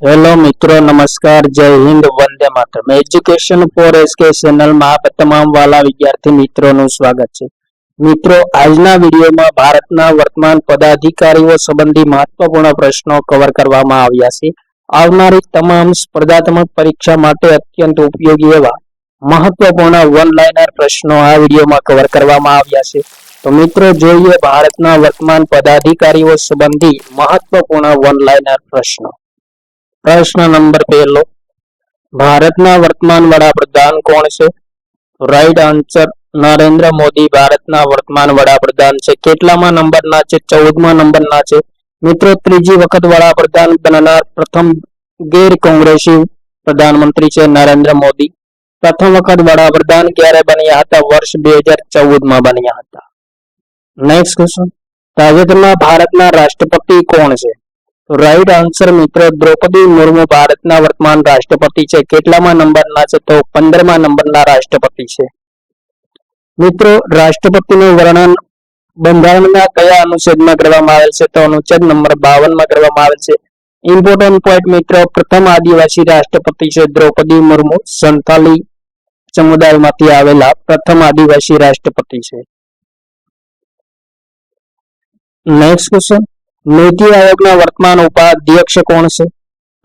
Hello મિત્રો, નમસ્કાર, જય Hind, Vande Mataram. Education four SK ચેનલમાં આપ તમામ વાલા વિદ્યાર્થી મિત્રોનું સ્વાગત છે। મિત્રો, આજના વિડીયોમાં ભારતના વર્તમાન પદાધિકારીઓ સંબંધી મહત્વપૂર્ણ પ્રશ્નો કવર કરવામાં આવ્યા છે। આવનારી તમામ સ્પર્ધાત્મક પરીક્ષા માટે અત્યંત ઉપયોગી એવા મહત્વપૂર્ણ વન લાઇનર પ્રશ્નો આ વિડીયોમાં કવર કરવામાં આવ્યા છે। તો મિત્રો, જોઈએ ભારતના વર્તમાન પદાધિકારીઓ સંબંધી મહત્વપૂર્ણ વન લાઇનર પ્રશ્નો। प्रश्न नंबर पहलो, भारतना वर्तमान वडाप्रधान कोण छे? राइट आंसर नरेंद्र मोदी भारतना वर्तमान वडाप्रधान छे। केटलामा नंबरना छे? 14मा नंबरना छे। मित्रों, त्रीजी वखत वडाप्रधान बननार प्रथम गैर कांग्रेसी प्रधानमंत्री छे नरेंद्र मोदी। प्रथम वखत वडाप्रधान क्यारे बन्या हता? वर्ष 2014 में बन्या हता। नेक्स्ट क्वेश्चन, ताजेतरमा भारतना राष्ट्रपति कोण छे? राइट आंसर मित्रों द्रौपदी मुर्मू भारतना वर्तमान राष्ट्रपति छे। केटलामा नंबरना छे? तो 15मा नंबरना राष्ट्रपति छे। मित्रों, राष्ट्रपतिનું વર્ણન બંધારણના કયા અનુચ્છેદમાં કરવામાં આવેલ છે? તો અનુચ્છેદ નંબર 52 માં કરવામાં આવેલ છે। ઇમ્પોર્ટન્ટ પોઈન્ટ મિત્રો, પ્રથમ આદિવાસી રાષ્ટ્રપતિ છે દ્રૌપદી મુર્મુ। સંથાલી સમુદાયમાંથી આવેલા પ્રથમ આદિવાસી રાષ્ટ્રપતિ છે। નેક્સ્ટ ક્વેશ્ચન, नीति आयोगना वर्तमान उपाध्यक्ष कोण छे?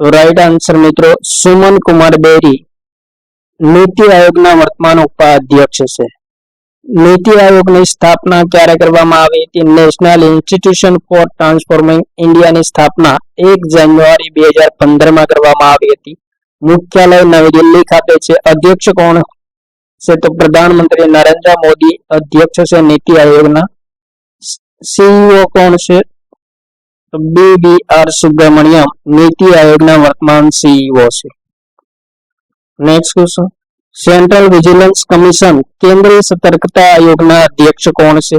तो राइट आंसर मित्रों सुमन कुमार बेरी नीति आयोगना वर्तमान उपाध्यक्ष छे। नीति आयोगनी स्थापना क्यारे करवामां आवी हती? National institution for transforming India ની સ્થાપના 1 જાન્યુઆરી 2015 માં કરવામાં આવી હતી। મુખ્યાલય નવી દિલ્હી ખાતે છે। અધ્યક્ષ કોણ છે? તો પ્રધાનમંત્રી નરેન્દ્ર મોદી અધ્યક્ષ છે નીતિ આયોગના। સીઈઓ કોણ છે? तो BVR सुब्रमण्यम नीति आयोगना वर्तमान सीईओ छे। Next question, central vigilance commission केंद्रीय सतर्कता आयोगना अध्यक्ष कोण छे?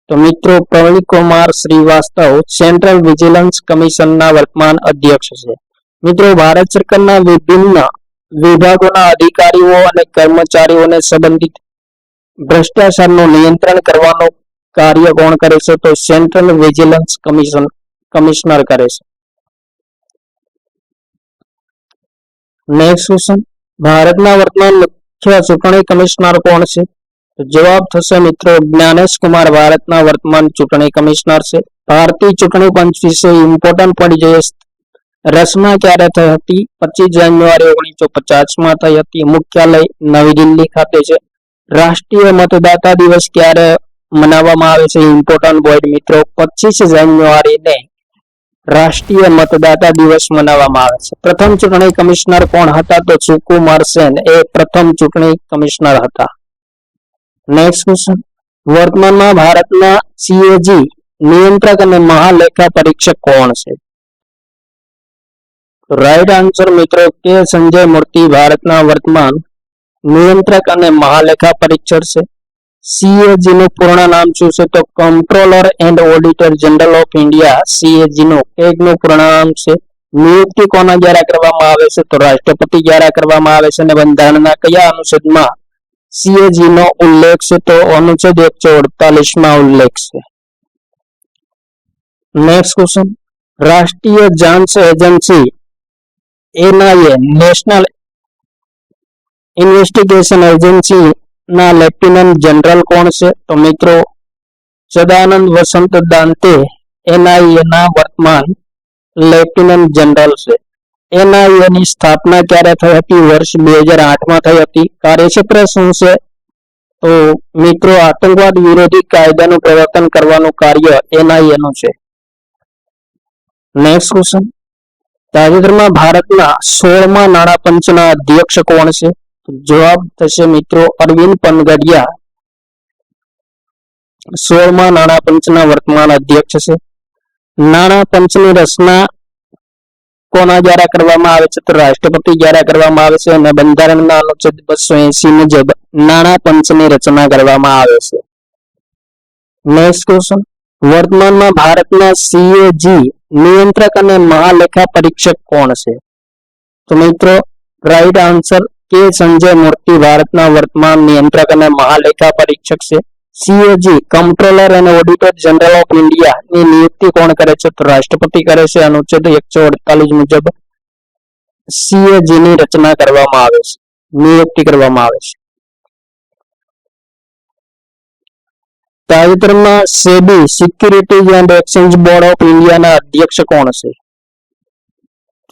तो मित्रों प्रवीण कुमार श्रीवास्तव सेंट्रल विजिलेंस कमीशनना वर्तमान अध्यक्ष छे। मित्रों, भारत सरकारना विभिन्न विभागोना अधिकारीओ अने कर्मचारीओने संबंधित भ्रष्टाचारनुं नियंत्रण करवानुं कार्य कोण करे छे? तो सेंट्रल विजिलेंस कमिश्नर करे छे। नेक्स्ट क्वेश्चन, भारतना वर्तमान मुख्य चूंटणी कमिश्नर कोण छे? तो जवाब थशे मित्रों ज्ञानेश कुमार भारतना वर्तमान चूंटणी कमिश्नर छे। भारतीय चूंटणी पंच विषे इम्पोर्टન્ટ पॉइंट જોઈએ રચના ક્યારે થઈ હતી? 25 જાન્યુઆરી 1950 માં થઈ હતી। મુખ્યાલય નવી દિલ્હી ખાતે છે। રાષ્ટ્રીય મતદાતા દિવસ ક્યારે મનાવવામાં આવે છે? ઇમ્પોર્ટન્ટ પોઈન્ટ મિત્રો 25 જાન્યુઆરી ને રાષ્ટ્રીય મતદાતા દિવસ મનાવવામાં આવે છે। પ્રથમ ચૂંટણી કમિશનર કોણ હતા? તો સુકુમાર સેન એ પ્રથમ ચૂંટણી કમિશનર હતા। નેક્સ્ટ ક્વેશ્ચન, વર્તમાનમાં ભારતના સીએજી નિયંત્રક અને મહાલેખા પરીક્ષક કોણ છે? રાઈટ આન્સર મિત્રો કે સંજય મૂર્તિ ભારતના વર્તમાન નિયંત્રક અને મહાલેખા પરીક્ષક છે। सीएजी નું પૂર્ણ નામ શું છે? તો controller and auditor general of India CAG નું નું પૂર્ણ નામ છે। નિયુક્તિ કોના દ્વારા કરવામાં આવે છે? તો રાષ્ટ્રપતિ દ્વારા કરવામાં આવે છે। અને બંધારણના કયા અનુચ્છેદમાં सीएजी નો ઉલ્લેખ છે? તો અનુચ્છેદ 148 માં ઉલ્લેખ છે। નેક્સ્ટ ક્વેશ્ચન, રાષ્ટ્રીય જાંચ એજન્સી એનઆઈએ નેશનલ ઇન્વેસ્ટિગેશન એજન્સી ना लेफ्टिनेंट जनरल कोण छे? तो मित्रों सदानंद वसंत दांते एनआईए ना वर्तमान लेफ्टिनेंट जनरल छे। एनआईए ની સ્થાપના ક્યારે થઈ હતી? વર્ષ 2008 માં થઈ હતી। કાર્યક્ષેત્ર શું છે? તો મિત્રો આતંકવાદ વિરોધી કાયદાનું પ્રવર્તન કરવાનું કાર્ય એનઆઈએ નું છે। નેક્સ્ટ ક્વેશ્ચન, તાજેતરમાં ભારતના 16મા નાણાં પંચના અધ્યક્ષ કોણ છે? जवाब थशे मित्रों अरविंद पनगडिया 16मा नाणा पंचना वर्तमान अध्यक्ष छे। नाणा पंचनी रचना कोना द्वारा करवामां आवे छे? तो राष्ट्रपति द्वारा करवामां आवे छे। अने बंधारणना अनुच्छेद 280 मुजब नाणा पंचनी रचना करवामां आवे छे। नेक्स्ट क्वेश्चन, वर्तमानमां भारतना सीएजी नियंत्रक अने महालेखा परीक्षक कोण छे? तो मित्रों राइट आंसर के संजय मूर्ति भारतना वर्तमान नियंत्रक અને મહાલેખા પરીક્ષક છે। CAG controller and auditor general of India ની નિયુક્તિ કોણ કરે છે? તો રાષ્ટ્રપતિ કરે છે। અનુચ્છેદ 148 મુજબ CAG ની રચના કરવામાં આવે છે, નિયુક્તિ કરવામાં આવે છે. તાજેતરમાં SEBI securities and exchange board of ઇન્ડિયાના અધ્યક્ષ કોણ છે?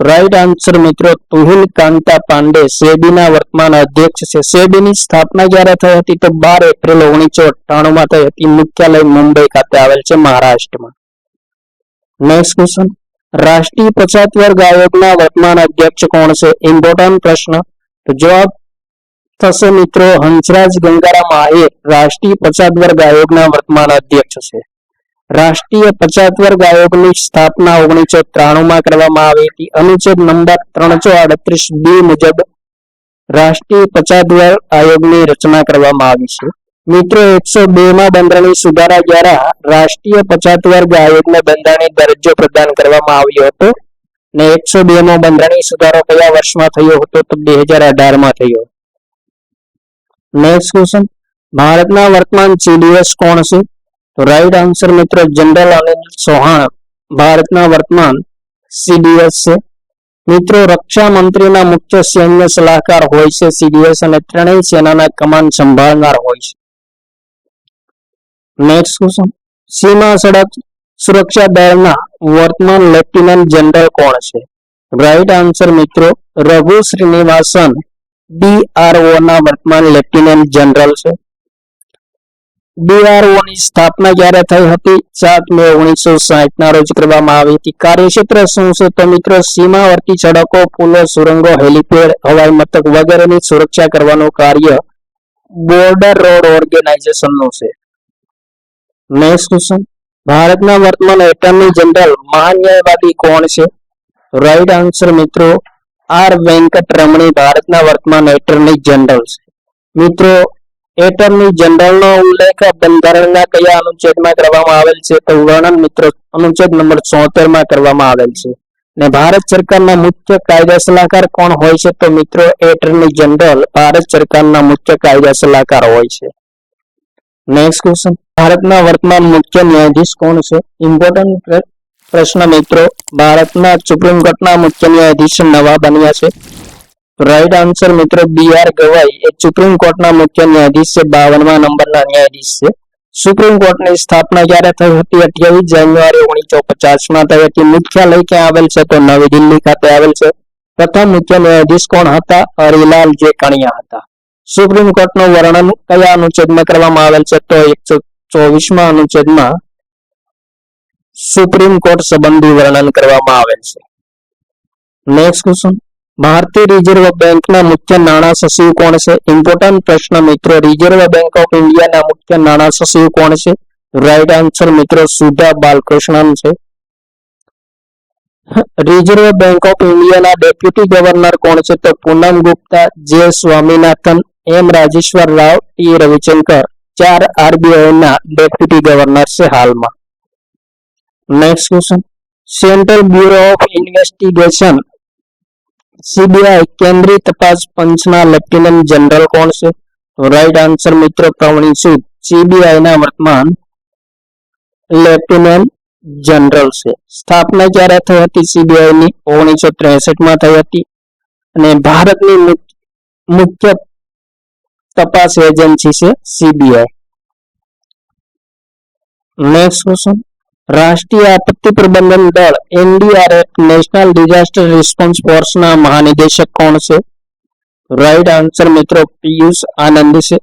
રાઈટ આન્સર મિત્રો તુહિન કાંતા પાંડે સેબીના વર્તમાન અધ્યક્ષ છે. સેબીની સ્થાપના ક્યારે થઈ હતી? તો 12 એપ્રિલ 1998 માં થઈ હતી. મુખ્યાલય મુંબઈ ખાતે આવેલ છે, મહારાષ્ટ્રમાં. નેક્સ્ટ ક્વેશ્ચન, રાષ્ટ્રીય પછાત વર્ગ આયોગના વર્તમાન અધ્યક્ષ કોણ છે? ઇમ્પોર્ટન્ટ પ્રશ્ન. તો જવાબ થશે મિત્રો હંસરાજ ગંગારામ આહિર રાષ્ટ્રીય પછાત વર્ગ આયોગના વર્તમાન અધ્યક્ષ છે. રાષ્ટ્રીય પછાત વર્ગ આયોગની સ્થાપના 1993 માં કરવામાં આવી હતી. અનુચ્છેદ નંબર 338 બી મુજબ રાષ્ટ્રીય પછાત વર્ગ આયોગની રચના કરવામાં આવી છે. મિત્રો 102 માં બંધારણીય સુધારા દ્વારા રાષ્ટ્રીય પછાત વર્ગ આયોગને બંધારણીય દરજ્જો પ્રદાન કરવામાં આવ્યો હતો. ને 102 નો બંધારણીય સુધારો કયા વર્ષમાં થયો હતો? તો 2018 માં થયો. નેક્સ્ટ ક્વેશ્ચન, ભારતના વર્તમાન CDS કોણ છે? તો રાઈટ આન્સર મિત્રો જનરલ અનિલ ચૌહાણ ભારતના વર્તમાન CDS છે. મિત્રો રક્ષા મંત્રીના મુખ્ય સૈન્ય સલાહકાર હોય છે CDS, અને ત્રણેય સેનાના કમાન સંભાળનાર હોય છે. નેક્સ્ટ ક્વેશ્ચન, સીમા સડક સુરક્ષા દળના વર્તમાન લેફ્ટિનન્ટ જનરલ કોણ છે? રાઈટ આન્સર મિત્રો રઘુ શ્રીનિવાસન DRO ના વર્તમાન લેફ્ટિનન્ટ જનરલ છે. DRO ની સ્થાપના ક્યારે થઈ હતી? 7 મે 1960 ના રોજ કરવામાં આવી હતી. કાર્યક્ષેત્ર શું છે? તો મિત્રો સીમાવર્તી સડકો, પુલો, સુરંગો, હેલિપેડ, હવાઈ મથક વગેરેની સુરક્ષા કરવાનું કાર્ય બોર્ડર રોડ ઓર્ગેનાઇઝેશન નું છે. નેક્સ્ટ ક્વેશ્ચન, ભારતના વર્તમાન એટર્ની જનરલ મહાન્યાયવાદી કોણ છે? રાઈટ આન્સર મિત્રો R વેંકટરમણી ભારતના વર્તમાન એટર્ની જનરલ છે. મિત્રો એટર્ની જનરલનો ઉલ્લેખ બંધારણના કયા અનુચ્છેદમાં કરવામાં આવેલ છે? તો વર્ણન મિત્રો અનુચ્છેદ નંબર 74 માં કરવામાં આવેલ છે. ને ભારત સરકારના મુખ્ય કાયદા સલાહકાર કોણ હોય છે? તો મિત્રો એટર્ની જનરલ ભારત સરકારના મુખ્ય કાયદા સલાહકાર હોય છે. નેક્સ્ટ ક્વેશ્ચન, ભારતના વર્તમાન મુખ્ય ન્યાયાધીશ કોણ છે? ઇમ્પોર્ટન્ટ પ્રશ્ન મિત્રો ભારતના સુપ્રીમ કોર્ટના મુખ્ય ન્યાયાધીશ નવા બન્યા છે. રાઈટ આન્સર મિત્રો BR ગવાઈ એ સુપ્રીમ કોર્ટના મુખ્ય ન્યાયાધીશ છે, 52મા નંબરના ન્યાયાધીશ છે. સુપ્રીમ કોર્ટની સ્થાપના ક્યારે થઈ હતી? 28 જાન્યુઆરી 1950 માં થઈ હતી. મુખ્યાલય ક્યાં આવેલ છે? તો નવી દિલ્હી ખાતે આવેલ છે. પ્રથમ મુખ્ય ન્યાયાધીશ કોણ હતા? હરિલાલ જે કણિયા હતા. સુપ્રીમ કોર્ટનું વર્ણન કયા અનુચ્છેદમાં કરવામાં આવેલ છે? તો 124મા અનુચ્છેદમાં સુપ્રીમ કોર્ટ સંબંધી વર્ણન કરવામાં આવેલ છે. નેક્સ્ટ ક્વેશ્ચન, ભારતીય રિઝર્વ બેંકના મુખ્ય નાણાં સચિવ કોણ છે? ઇમ્પોર્ટન્ટ પ્રશ્ન મિત્રો રિઝર્વ બેંક ઓફ ઇન્ડિયાના મુખ્ય નાણાં સચિવ કોણ છે? રાઈટ આન્સર મિત્રો સુધા બાલકૃષ્ણન છે. રિઝર્વ બેંક ઓફ ઇન્ડિયાના ડેપ્યુટી ગવર્નર કોણ છે? તો પૂનમ ગુપ્તા, જે Swaminathan, M Rajeshwar Rao, T Ravishankar 4 RBI ના ડેપ્યુટી ગવર્નર છે હાલમાં. Next question, central bureau of investigation CBI કેન્દ્રીય તપાસ પંચના લેફ્ટિનન્ટ જનરલ કોણ છે? તો રાઈટ આન્સર મિત્રો પ્રવીણ સૂદ CBI ના વર્તમાન લેફ્ટિનન્ટ જનરલ છે. સ્થાપના ક્યારે થઈ હતી CBI ની? 1963 માં થઈ હતી. અને ભારતની મુખ્ય તપાસ એજન્સી છે CBI. નેક્સ્ટ ક્વેશ્ચન, રાષ્ટ્રીય આપત્તિ પ્રબંધન દળ NDRF નેશનલ ડિઝાસ્ટર રિસ્પોન્સ ફોર્સના મહાનિદેશક કોણ છે? રાઈટ આન્સર મિત્રો પિયુષ આનંદ છે.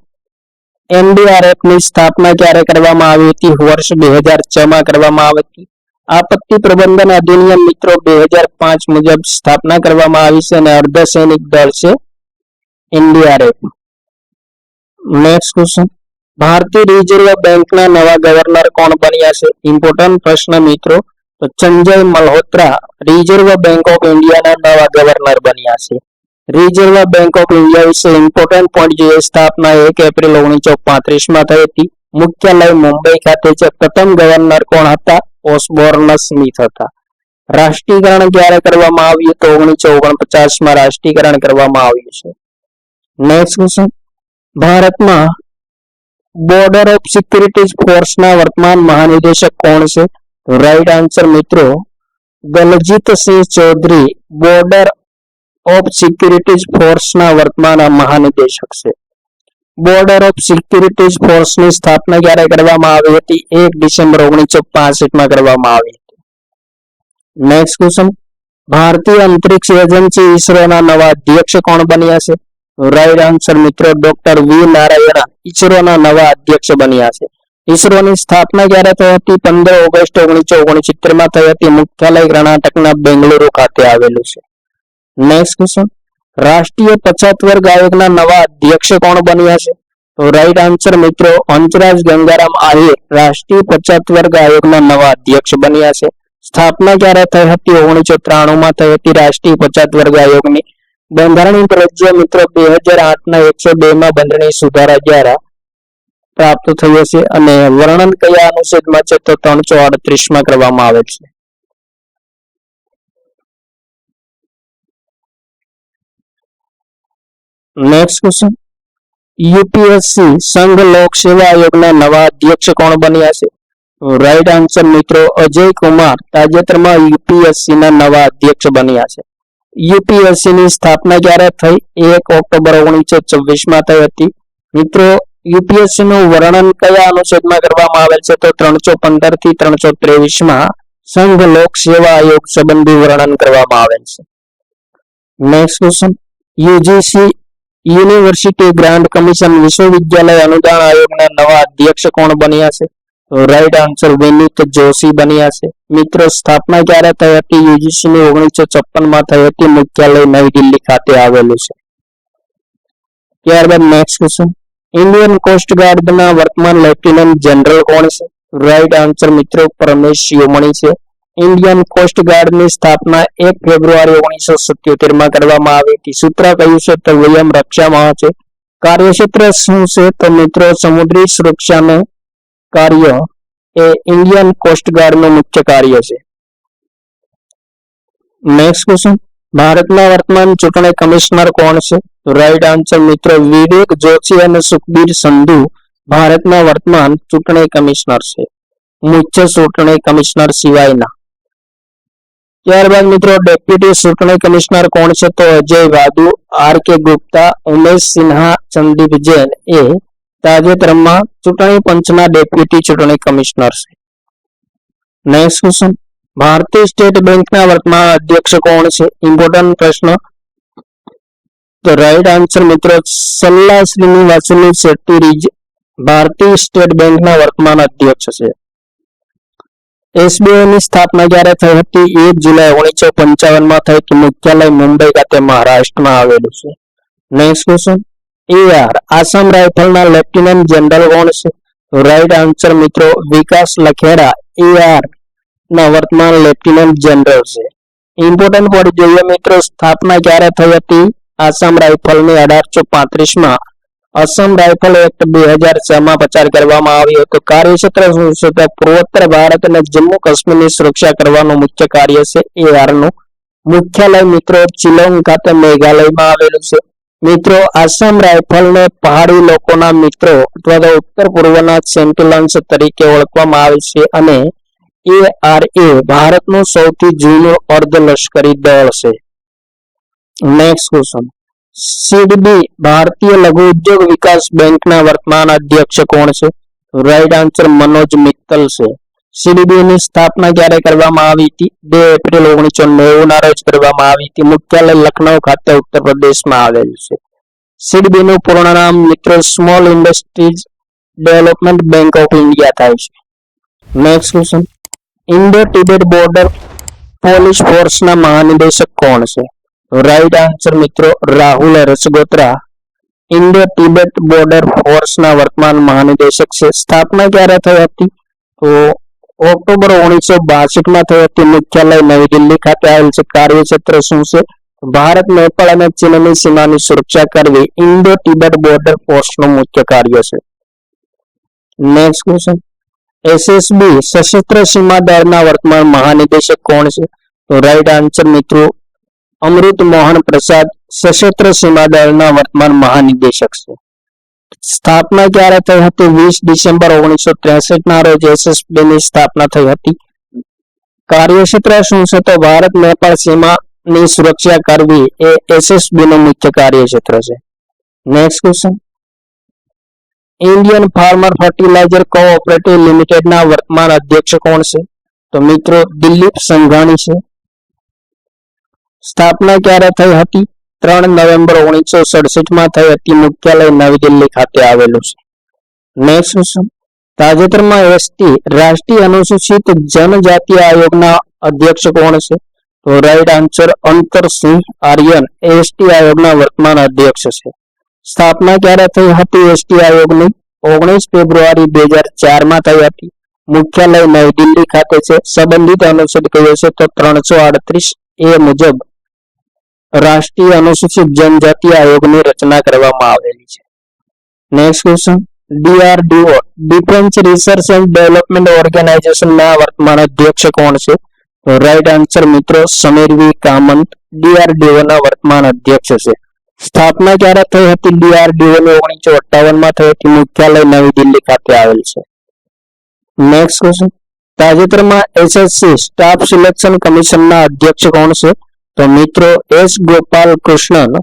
NDRF ની સ્થાપના ક્યારે કરવામાં આવી હતી? વર્ષ 2006 માં કરવામાં આવી હતી. આપત્તિ પ્રબંધન અધિનિયમ મિત્રો 2005 મુજબ સ્થાપના કરવામાં આવી છે અને અર્ધસૈનિક દળ છે NDRF. નેક્સ્ટ ક્વેશ્ચન, ભારતીય રિઝર્વ બેંકના નવા ગવર્નર કોણ બન્યા છે? ઇમ્પોર્ટન્ટ પ્રશ્ન મિત્રો તો Sanjay Malhotra reserve bank of ઇન્ડિયાના નવા ગવર્નર બન્યા છે. રિઝર્વ બેંક ઓફ ઇન્ડિયા વિશે ઇમ્પોર્ટન્ટ પોઈન્ટ જોઈએ. સ્થાપના 1 એપ્રિલ 1935 માં થઈ હતી. મુખ્યાલય મુંબઈ ખાતે છે. પ્રથમ ગવર્નર કોણ હતા? ઓસબોર્ન સ્મિથ હતા. રાષ્ટ્રીયકરણ ક્યારે કરવામાં આવ્યું? તો 1949 માં રાષ્ટ્રીયકરણ કરવામાં આવ્યું છે. નેક્સ્ટ ક્વેશ્ચન, ભારતમાં બોર્ડર ઓફ સિક્યુરિટીઝ ફોર્સના વર્તમાન મહાનિદેશક કોણ છે? રાઈટ આન્સર મિત્રો Daljit Singh Chaudhary border of securities ફોર્સના વર્તમાન મહાનિદેશક છે. બોર્ડર ઓફ સિક્યુરિટીઝ ફોર્સની સ્થાપના ક્યારે કરવામાં આવી હતી? 1 ડિસેમ્બર 1965 કરવામાં આવી હતી. નેક્સ્ટ ક્વેશ્ચન, ભારતીય અંતરિક્ષ એજન્સી ઇસરોના નવા અધ્યક્ષ કોણ બન્યા છે? રાઈટ આન્સર મિત્રો ડોક્ટર વી નારાયણ ઇસરોના નવા અધ્યક્ષ બન્યા છે. ઇસરોની સ્થાપના ક્યારે થઈ હતી? 15 ઓગસ્ટ 1969 થઈ હતી. મુખ્યાલય કર્ણાટકના બેંગલુરુ ખાતે આવેલું છે. નેક્સ્ટ ક્વેશ્ચન, રાષ્ટ્રીય પછાત વર્ગ આયોગના નવા અધ્યક્ષ કોણ બન્યા છે? તો રાઈટ આન્સર મિત્રો હંસરાજ ગંગારામ આહિર રાષ્ટ્રીય પછાત વર્ગ આયોગના નવા અધ્યક્ષ બન્યા છે. સ્થાપના ક્યારે થઈ હતી? 1993 થઈ હતી રાષ્ટ્રીય પછાત વર્ગ આયોગની. બંધારણીય દરજ્જો મિત્રો 2008ના 102 બંધારણીય સુધારા દ્વારા પ્રાપ્ત થયો છે અને વર્ણન કયા અનુચ્છેદમાં છે? તો 338 કરવામાં આવે છે. નેક્સ્ટ ક્વેશ્ચન, યુપીએસસી સંઘ લોક સેવા આયોગના નવા અધ્યક્ષ કોણ બન્યા છે? રાઈટ આન્સર મિત્રો અજય કુમાર તાજેતરમાં યુપીએસસી ના નવા અધ્યક્ષ બન્યા છે. યુપીએસસી ની સ્થાપના ક્યારે થઈ? 1 ઓક્ટોબર 1926 થઈ હતી. મિત્રો યુપીએસસી નું વર્ણન કયા અનુચ્છેદમાં કરવામાં આવેલ છે? તો 315 થી 323 સંઘ લોક સેવા આયોગ સંબંધી વર્ણન કરવામાં આવેલ છે. Next question, UGC university grant commission વિશ્વવિદ્યાલય અનુદાન આયોગના નવા અધ્યક્ષ કોણ બન્યા છે? રાઈટ આન્સર વિનીત જોશી બન્યા છે. મિત્રો સ્થાપના ક્યારે થઈ હતી? યુજીસી ની 1956 થઈ હતી. મુખ્યાલય નવી દિલ્હી ખાતે આવેલું છે. ત્યારબાદ નેક્સ્ટ ક્વેશ્ચન, ઇન્ડિયન કોસ્ટ ગાર્ડના વર્તમાન લેફ્ટિનન્ટ જનરલ કોણ છે? રાઈટ આન્સર મિત્રો પરમેશ શિરોમણી છે. ઇન્ડિયન કોસ્ટ ગાર્ડની સ્થાપના 1 ફેબ્રુઆરી 1977 કરવામાં આવી હતી. સૂત્ર કયું છે? તો વિલિયમ રક્ષામાં છે. કાર્યક્ષેત્ર શું છે? તો મિત્રો સમુદ્રી સુરક્ષાનું કાર્ય એ ઇન્ડિયન કોસ્ટ ગાર્ડનું મુખ્ય કાર્ય છે. નેક્સ્ટ ક્વેશ્ચન, ભારતના વર્તમાન ચૂંટણી કમિશનર કોણ છે? રાઈટ આન્સર મિત્રો વિવેક જોશી અને સુખબીર સંધુ ભારતના વર્તમાન ચૂંટણી કમિશનર છે. મુખ્ય ચૂંટણી કમિશનર સિવાયના. ત્યારબાદ મિત્રો ડેપ્યુટી ચૂંટણી કમિશનર કોણ છે? તો અજય વાદુ, આર કે ગુપ્તા, ઉમેશ સિન્હા, સંદીપ જૈન એ તાજેતરમાં ચૂંટણી પંચના ડેપ્યુટી ચૂંટણી કમિશનર છે. નેક્સ્ટ ક્વેશ્ચન, ભારતીય સ્ટેટ બેંકના વર્તમાન અધ્યક્ષ કોણ છે? ઇમ્પોર્ટન્ટ પ્રશ્ન. તો રાઈટ આન્સર મિત્રો સલ્લા શ્રીનિવાસુલુ શેટ્ટી ભારતીય સ્ટેટ બેંકના વર્તમાન અધ્યક્ષ છે. એસબીઆઈ ની સ્થાપના ક્યારે થઈ હતી? 1 જુલાઈ 1955 થઈ હતી. મુખ્યાલય મુંબઈ ખાતે મહારાષ્ટ્રમાં આવેલું છે. નેક્સ્ટ ક્વેશ્ચન, એઆર આસામ રાઇફલના લેફ્ટિનન્ટ જનરલ કોણ છે? રાઈટ આન્સર મિત્રો વિકાસ લખેરા એઆર ના વર્તમાન લેફ્ટિનન્ટ જનરલ છે. ઇમ્પોર્ટન્ટ પોઈન્ટ જોઈએ મિત્રો, સ્થાપના ક્યારે થઈ હતી આસામ રાઇફલની? 1835 અસમ રાઇફલ એક્ટ 2006 પસાર કરવામાં આવ્યો હતો. કાર્યક્ષેત્ર શું છે? તો પૂર્વોત્તર ભારત અને જમ્મુ કાશ્મીરની સુરક્ષા કરવાનું મુખ્ય કાર્ય છે એઆર નું. મુખ્યાલય મિત્રો શિલોંગ ખાતે મેઘાલયમાં આવેલું છે. મિત્રો આસામ રાઇફલને પહાડી લોકોના મિત્રો અથવા તો ઉત્તર પૂર્વના સેન્ટિનલ્સ તરીકે ઓળખવામાં આવે છે અને એઆરએ ભારતનું સૌથી જૂનું અર્ધલશ્કરી દળ છે. નેક્સ્ટ ક્વેશ્ચન, સીડબી ભારતીય લઘુ ઉદ્યોગ વિકાસ બેંકના વર્તમાન અધ્યક્ષ કોણ છે? રાઈટ આન્સર મનોજ મિત્તલ છે. સીડીબી ની સ્થાપના ક્યારે કરવામાં આવી હતી? 2 એપ્રિલ 1990 ના રોજ કરવામાં આવી હતી. મુખ્યાલય લખનૌ ખાતે ઉત્તર પ્રદેશમાં આવેલું છે. સીડીબી નું પૂર્ણ નામ મિત્રો small industries development bank of India થાય છે. Next question, Indo Tibet border police ફોર્સના મહાનિદેશક કોણ છે? રાઈટ આન્સર મિત્રો રાહુલ રસગોત્રા ઇન્ડો તિબેટ બોર્ડર ફોર્સના વર્તમાન મહાનિદેશક છે. સ્થાપના ક્યારે થઈ હતી? તો ઓક્ટોબર 1962 થઈ હતી. મુખ્યાલય નવી દિલ્હી ખાતે આવેલ છે. કાર્યક્ષેત્ર શું છે? ભારત, નેપાળ અને ચીનની સીમાની સુરક્ષા કરવી ઇન્ડો તિબેટ બોર્ડર ફોર્સનું મુખ્ય કાર્ય છે. નેક્સ્ટ ક્વેશ્ચન, એસએસબી સશસ્ત્ર સીમા દળના વર્તમાન મહાનિદેશક કોણ છે? તો રાઈટ આન્સર મિત્રો અમૃત મોહન પ્રસાદ સશસ્ત્ર સીમા દળના વર્તમાન મહાનિદેશક છે. સ્થાપના ક્યારે થઈ હતી? 20 ડિસેમ્બર 1963 ના રોજ એસએસબી ની સ્થાપના થઈ હતી. કાર્યક્ષેત્ર શું છે? તો ભારત નેપાળ સીમા ની સુરક્ષા કરવી એ એસએસબી નું મુખ્ય કાર્યક્ષેત્ર છે. Next question, Indian farmer fertiliser cooperative limited ના વર્તમાન અધ્યક્ષ કોણ છે? તો મિત્રો દિલીપ સંઘાણી છે. સ્થાપના ક્યારે થઈ હતી? 3 નવેમ્બર 1967 માં થઈ હતી. મુખ્યાલય નવી દિલ્હી ખાતે આવેલું છે. નેક્સ્ટ ક્વેશ્ચન, તાજેતરમાં એસટી રાષ્ટ્રીય અનુસૂચિત જનજાતિ આયોગના અધ્યક્ષ કોણ છે? તો right answer Antarsingh Aryan ST આયોગના વર્તમાન અધ્યક્ષ છે. સ્થાપના ક્યારે થઈ હતી એસટી આયોગની? 19 ફેબ્રુઆરી 2004 માં થઈ હતી. મુખ્યાલય નવી દિલ્હી ખાતે છે. સંબંધિત અનુચ્છેદ કયો છે? તો 338 એ મુજબ રાષ્ટ્રીય અનુસૂચિત જનજાતિ આયોગની રચના કરવામાં આવેલી છે. Next question, DRDO defence research and development organisation ના વર્તમાન અધ્યક્ષ કોણ છે? તો રાઈટ આન્સર મિત્રો સમીર વી કામત ડીઆરડીઓ ના વર્તમાન અધ્યક્ષ છે. સ્થાપના ક્યારે થઈ હતી ડીઆરડીઓ ની? 1958 માં થઈ હતી. મુખ્યાલય નવી દિલ્હી ખાતે આવેલ છે. નેક્સ્ટ ક્વેશ્ચન, તાજેતરમાં એસએસસી સ્ટાફ સિલેક્શન કમિશનના અધ્યક્ષ કોણ છે? તો મિત્રો S Gopal Krishnan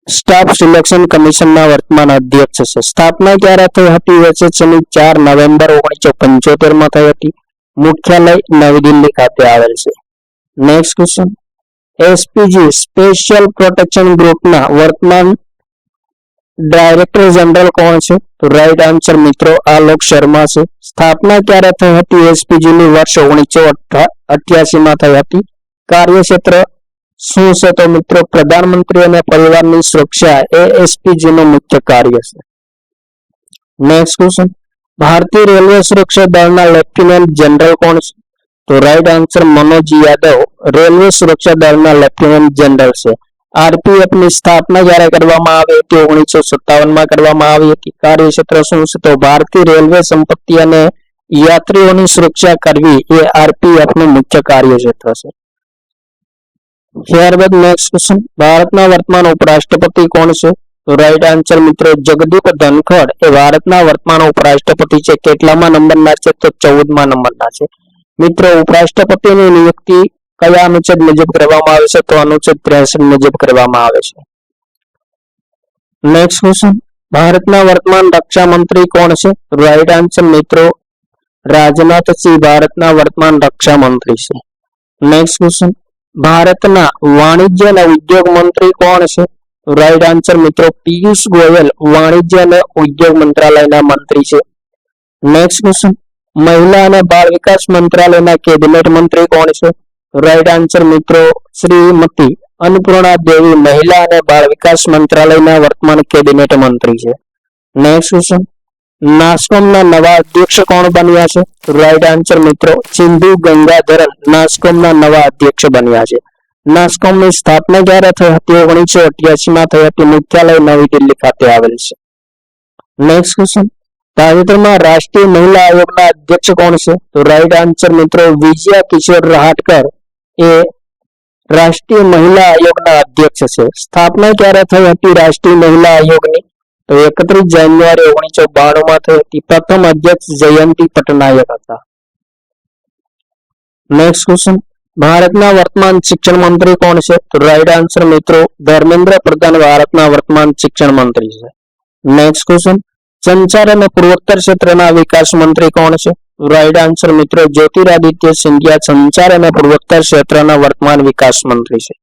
staff selection કમિશનના વર્તમાન અધ્યક્ષ છે. સ્થાપના ક્યારે થઈ હતી એસએસસીની? 4 નવેમ્બર 1975 માં થઈ હતી. મુખ્યાલય નવી દિલ્હી ખાતે આવેલ છે. Next question, SPG special protection ગ્રુપના વર્તમાન ડાયરેક્ટર જનરલ કોણ છે? તો રાઈટ આન્સર મિત્રો આલોક શર્મા છે. સ્થાપના ક્યારે થઈ હતી એસપીજી ની? વર્ષ 1988 માં થઈ હતી. કાર્યક્ષેત્ર શું છે? તો મિત્રો પ્રધાનમંત્રી અને પરિવારની સુરક્ષા એ એસપીજી નું મુખ્ય કાર્ય છે. નેક્સ્ટ ક્વેશ્ચન, ભારતીય રેલવે સુરક્ષા દળના લેફ્ટિનન્ટ જનરલ કોણ છે? તો right answer Manoj Yadav railway સુરક્ષા દળના લેફ્ટિનન્ટ જનરલ છે. આરપીએફ ની સ્થાપના જ્યારે કરવામાં આવી હતી? 1957 માં કરવામાં આવી હતી. કાર્યક્ષેત્ર શું છે? તો ભારતીય રેલવે સંપત્તિ અને યાત્રીઓની સુરક્ષા કરવી એ આરપીએફ નું મુખ્ય કાર્યક્ષેત્ર છે. ત્યારબાદ નેક્સ્ટ ક્વેશ્ચન, ભારતના વર્તમાન ઉપરાષ્ટ્રપતિ કોણ છે? તો રાઈટ આન્સર મિત્રો જગદીપ ધનખડ એ ભારતના વર્તમાન ઉપરાષ્ટ્રપતિ છે. કેટલામાં નંબરના છે? તો 14મા નંબરના છે. મિત્રો ઉપરાષ્ટ્રપતિની નિયુક્તિ કયા અનુચ્છેદ મુજબ કરવામાં આવે છે? તો અનુચ્છેદ 63 મુજબ કરવામાં આવે છે. નેક્સ્ટ ક્વેશ્ચન, ભારતના વર્તમાન રક્ષા મંત્રી કોણ છે? રાઈટ આન્સર મિત્રો રાજનાથસિંહ ભારતના વર્તમાન રક્ષા મંત્રી છે. નેક્સ્ટ ક્વેશ્ચન, ભારતના વાણિજ્ય અને ઉદ્યોગ મંત્રી કોણ છે? રાઈટ આન્સર મિત્રો પિયુષ ગોયલ વાણિજ્ય અને ઉદ્યોગ મંત્રાલયના મંત્રી છે. નેક્સ્ટ ક્વેશ્ચન, મહિલા અને બાળ વિકાસ મંત્રાલયના કેબિનેટ મંત્રી કોણ છે? રાઈટ આન્સર મિત્રો શ્રીમતી અન્નપૂર્ણા દેવી મહિલા અને બાળ વિકાસ મંત્રાલયના વર્તમાન કેબિનેટ મંત્રી છે. નેક્સ્ટ ક્વેશ્ચન, નાસ્કોમના નવા અધ્યક્ષ કોણ બન્યા છે? રાઈટ આન્સર મિત્રો સિંધુ ગંગાધરન નાસ્કોમના નવા અધ્યક્ષ બન્યા છે. નાસ્કોમની સ્થાપના ક્યારે થઈ હતી? 1988 માં થઈ હતી. મુખ્યાલય નવી દિલ્હી ખાતે આવેલ છે. નેક્સ્ટ ક્વેશ્ચન, તાજેતરમાં રાષ્ટ્રીય મહિલા આયોગના અધ્યક્ષ કોણ છે? તો રાઈટ આન્સર મિત્રો વિજયા કિશોર રહાટકર એ રાષ્ટ્રીય મહિલા આયોગના અધ્યક્ષ છે. સ્થાપના ક્યારે થઈ હતી રાષ્ટ્રીય મહિલા આયોગની? તો 31 જાન્યુઆરી 1992 માં થઈ હતી. પ્રથમ અધ્યક્ષ જયંતી પટનાયક હતા. નેક્સ્ટ ક્વેશ્ચન, ભારતના વર્તમાન શિક્ષણ મંત્રી કોણ છે? તો રાઈટ આન્સર મિત્રો ધર્મેન્દ્ર પ્રધાન ભારતના વર્તમાન શિક્ષણ મંત્રી છે. નેક્સ્ટ ક્વેશ્ચન, સંચાર અને પૂર્વોત્તર ક્ષેત્રના વિકાસ મંત્રી કોણ છે? રાઈટ આન્સર મિત્રો જ્યોતિરાદિત્ય સિંધિયા સંચાર અને પૂર્વોત્તર ક્ષેત્રના વર્તમાન વિકાસ મંત્રી છે.